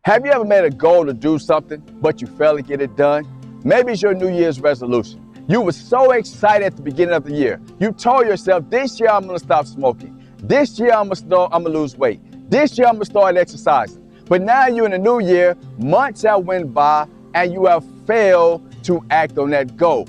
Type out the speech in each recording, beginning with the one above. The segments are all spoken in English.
Have you ever made a goal to do something, but you fail to get it done? Maybe it's your New Year's resolution. You were so excited at the beginning of the year. You told yourself, this year I'm gonna stop smoking. This year I'm gonna lose weight. This year I'm gonna start exercising. But now you're in the new year, months have went by, and you have failed to act on that goal.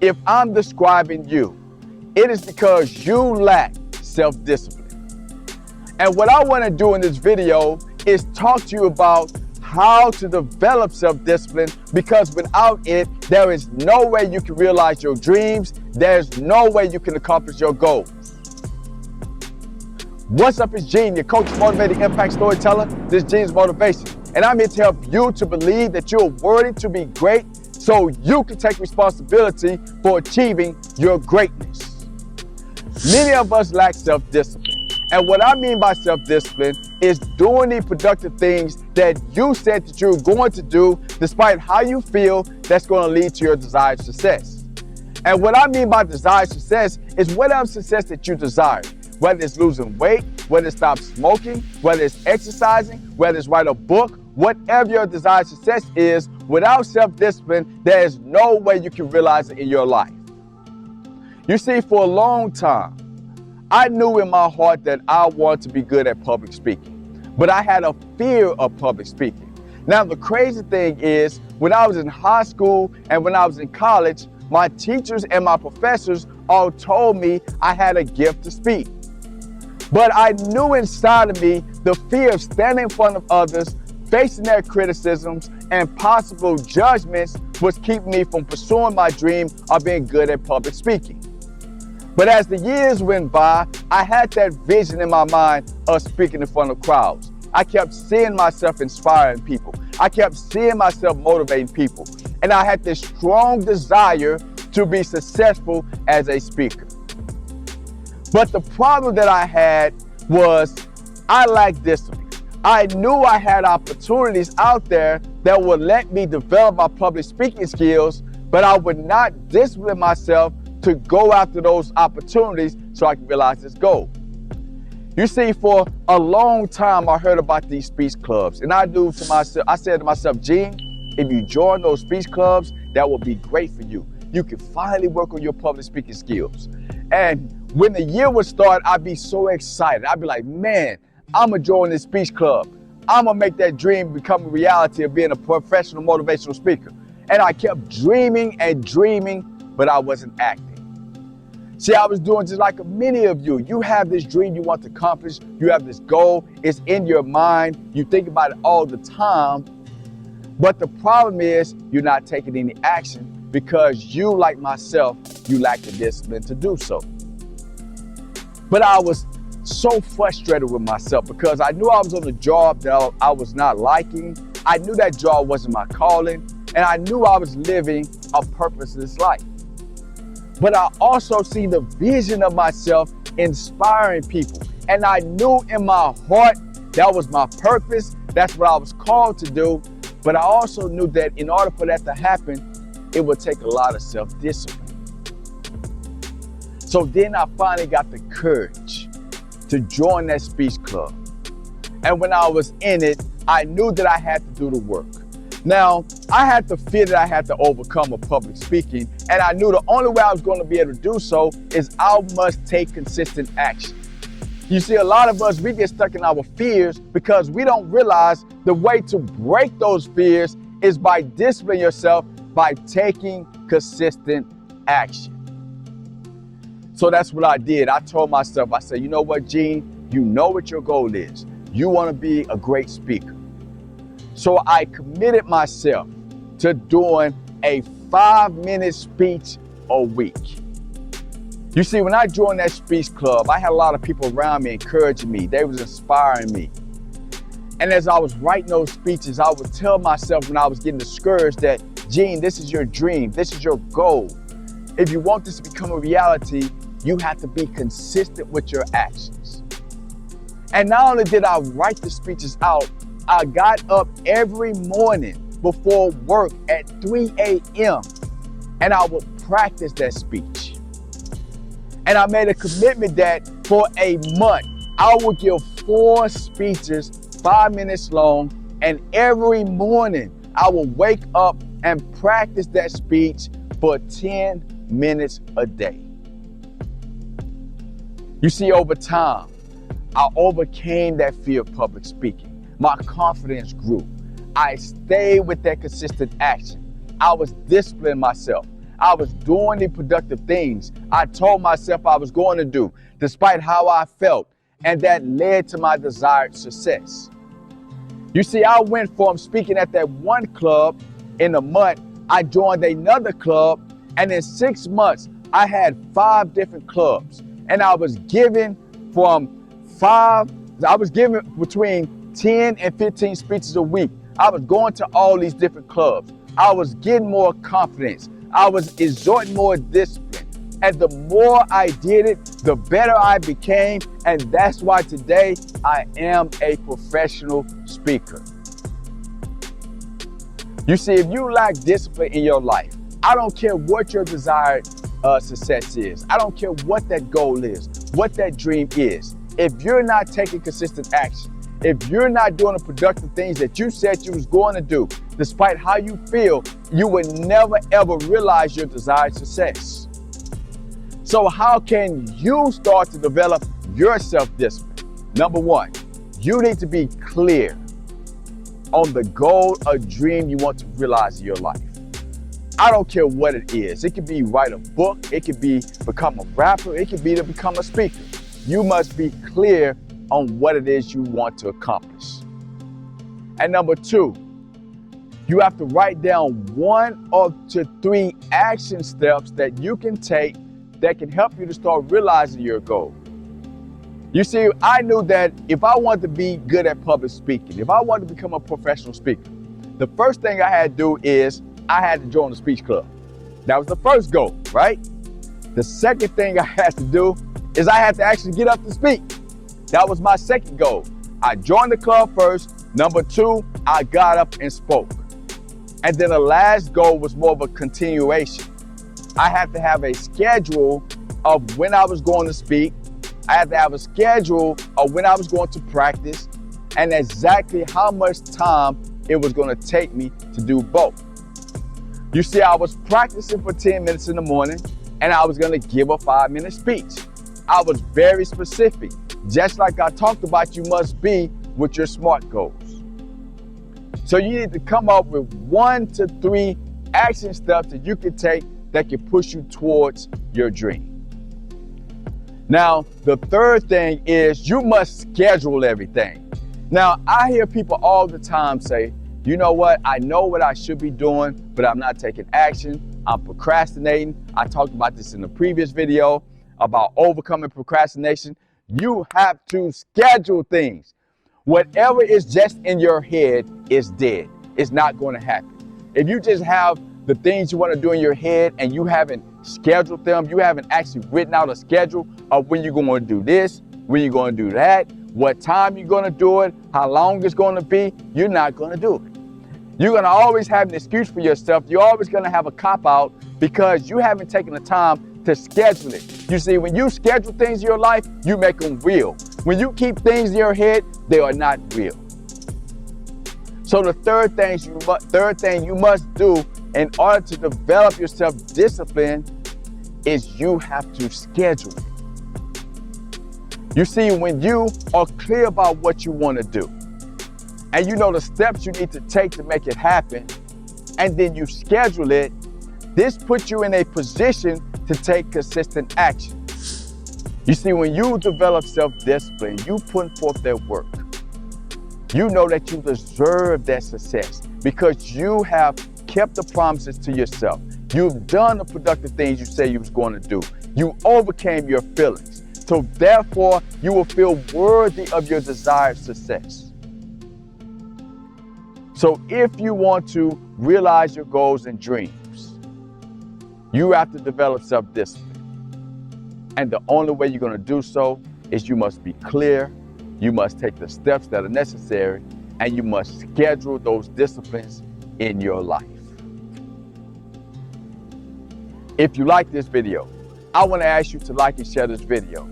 If I'm describing you, it is because you lack self-discipline. And what I wanna do in this video is talk to you about how to develop self-discipline, because without it, there is no way you can realize your dreams. There's no way you can accomplish your goals. What's up, it's Gene, your coach, motivating impact storyteller. This is Gene's Motivation. And I'm here to help you to believe that you're worthy to be great so you can take responsibility for achieving your greatness. Many of us lack self-discipline. And what I mean by self-discipline is doing the productive things that you said that you're going to do despite how you feel that's going to lead to your desired success. And what I mean by desired success is whatever success that you desire, whether it's losing weight, whether it's stop smoking, whether it's exercising, whether it's write a book, whatever your desired success is, without self-discipline, there is no way you can realize it in your life. You see, for a long time, I knew in my heart that I wanted to be good at public speaking, but I had a fear of public speaking. Now, the crazy thing is, when I was in high school and when I was in college, my teachers and my professors all told me I had a gift to speak. But I knew inside of me the fear of standing in front of others, facing their criticisms and possible judgments was keeping me from pursuing my dream of being good at public speaking. But as the years went by, I had that vision in my mind of speaking in front of crowds. I kept seeing myself inspiring people. I kept seeing myself motivating people. And I had this strong desire to be successful as a speaker. But the problem that I had was I lacked discipline. I knew I had opportunities out there that would let me develop my public speaking skills, but I would not discipline myself to go after those opportunities so I can realize this goal. You see, for a long time, I heard about these speech clubs, and I said to myself, Gene, if you join those speech clubs, that will be great for you. You can finally work on your public speaking skills. And when the year would start, I'd be so excited. I'd be like, man, I'm gonna join this speech club. I'm gonna make that dream become a reality of being a professional motivational speaker. And I kept dreaming and dreaming, but I wasn't acting. See, I was doing just like many of you. You have this dream you want to accomplish. You have this goal. It's in your mind. You think about it all the time. But the problem is you're not taking any action because you, like myself, you lack the discipline to do so. But I was so frustrated with myself because I knew I was on a job that I was not liking. I knew that job wasn't my calling. And I knew I was living a purposeless life. But I also see the vision of myself inspiring people. And I knew in my heart that was my purpose. That's what I was called to do. But I also knew that in order for that to happen, it would take a lot of self-discipline. So then I finally got the courage to join that speech club. And when I was in it, I knew that I had to do the work. Now, I had the fear that I had to overcome with public speaking, and I knew the only way I was going to be able to do so is I must take consistent action. You see, a lot of us, we get stuck in our fears because we don't realize the way to break those fears is by disciplining yourself, by taking consistent action. So that's what I did. I told myself, I said, you know what, Gene, you know what your goal is. You want to be a great speaker. So I committed myself to doing a 5-minute speech a week. You see, when I joined that speech club, I had a lot of people around me encouraging me. They was inspiring me. And as I was writing those speeches, I would tell myself when I was getting discouraged that, Gene, this is your dream. This is your goal. If you want this to become a reality, you have to be consistent with your actions. And not only did I write the speeches out, I got up every morning before work at 3 a.m. and I would practice that speech. And I made a commitment that for a month, I would give 4 speeches 5 minutes long, and every morning I will wake up and practice that speech for 10 minutes a day. You see, over time, I overcame that fear of public speaking. My confidence grew. I stayed with that consistent action. I was disciplining myself. I was doing the productive things I told myself I was going to do, despite how I felt, and that led to my desired success. You see, I went from speaking at that one club. In a month, I joined another club, and in 6 months, I had 5 different clubs. And I was giving between 10 and 15 speeches a week. I was going to all these different clubs. I was getting more confidence. I was exerting more discipline. And the more I did it, the better I became. And that's why today I am a professional speaker. You see, if you lack discipline in your life, I don't care what your desired success is. I don't care what that goal is, what that dream is. If you're not taking consistent action, if you're not doing the productive things that you said you was going to do, despite how you feel, you would never ever realize your desired success. So how can you start to develop your self-discipline? Number one, you need to be clear on the goal or dream you want to realize in your life. I don't care what it is. It could be write a book. It could be become a rapper. It could be to become a speaker. You must be clear on what it is you want to accomplish. And number two, you have to write down 1 to 3 action steps that you can take that can help you to start realizing your goal. You see, I knew that if I wanted to be good at public speaking, if I wanted to become a professional speaker, the first thing I had to do is I had to join the speech club. That was the first goal, right? The second thing I had to do is I had to actually get up to speak. That was my second goal. I joined the club first. Number 2, I got up and spoke. And then the last goal was more of a continuation. I had to have a schedule of when I was going to speak. I had to have a schedule of when I was going to practice and exactly how much time it was going to take me to do both. You see, I was practicing for 10 minutes in the morning and I was going to give a 5-minute speech. I was very specific. Just like I talked about, you must be with your SMART goals. So you need to come up with 1 to 3 action steps that you can take that can push you towards your dream. Now, the third thing is you must schedule everything. Now, I hear people all the time say, you know what, I know what I should be doing, but I'm not taking action. I'm procrastinating. I talked about this in the previous video about overcoming procrastination. You have to schedule things. Whatever is just in your head is dead. It's not going to happen. If you just have the things you want to do in your head and you haven't scheduled them, you haven't actually written out a schedule of when you're going to do this, when you're going to do that, what time you're going to do it, how long it's going to be, you're not going to do it. You're going to always have an excuse for yourself. You're always going to have a cop-out because you haven't taken the time to schedule it. You see, when you schedule things in your life, you make them real. When you keep things in your head, they are not real. So the third thing you must do in order to develop your self-discipline is you have to schedule it. You see, when you are clear about what you want to do, and you know the steps you need to take to make it happen, and then you schedule it, this puts you in a position to take consistent action. You see, when you develop self-discipline, you put forth that work. You know that you deserve that success because you have kept the promises to yourself. You've done the productive things you said you was going to do. You overcame your feelings. So therefore, you will feel worthy of your desired success. So if you want to realize your goals and dreams, you have to develop self-discipline. And the only way you're going to do so is you must be clear, you must take the steps that are necessary, and you must schedule those disciplines in your life. If you like this video, I want to ask you to like and share this video.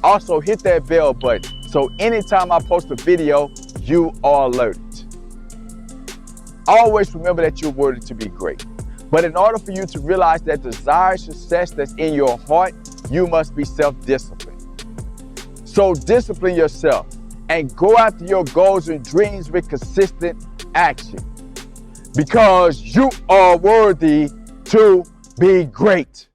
Also, hit that bell button so anytime I post a video, you are alerted. Always remember that you're worthy to be great. But in order for you to realize that desired success that's in your heart, you must be self-disciplined. So discipline yourself and go after your goals and dreams with consistent action, because you are worthy to be great.